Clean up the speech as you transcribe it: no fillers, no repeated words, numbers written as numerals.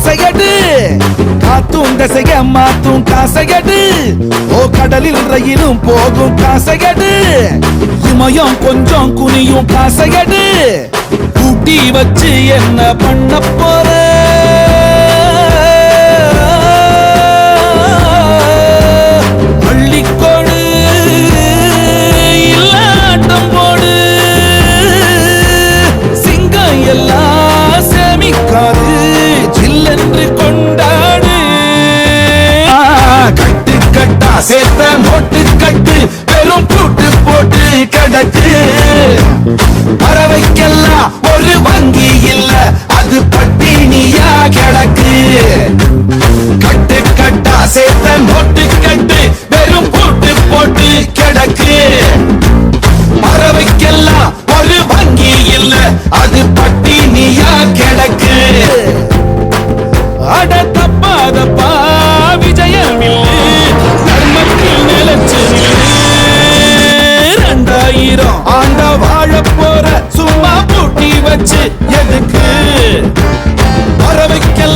ஆசையடு காத்தும் தசைய மாத்தும் காசையடு ஓ கடலில் ரயிலும் போகும் காசையடு இமயம் கொஞ்சம் குனியும் காசையடு கூட்டி வச்சு என்ன பண்ண போற அள்ளிக்கொடு இல்லாட்டம் போடு சிங்கம் எல்லாம் சேமிக்காது ஜில்லென்று கொண்டாடு கட்டு கட்டா சேர்த்த நோட்டு கட்டு பெரும் பூட்டு போட்டு கிடக்கு பறவைக்கெல்லாம் ஒரு வங்கி இல்ல அது பட்டினியா கிடக்கு கட்டு கட்டா சேர்த்த நோட்டு கட்டு பெரும் பூட்டு போட்டு கிடக்கு பறவைக்கெல்லாம் ஒரு வங்கி இல்ல அது பட்டினியா கிடக்கு அட தப்பாதப்பா விஜயமில்லை தர்மத்தில் நிலச்சு 2000 ஆண்ட வாழ போற சும்மா பூட்டி வச்சு எதுக்கு பறவைக்கெல்லாம்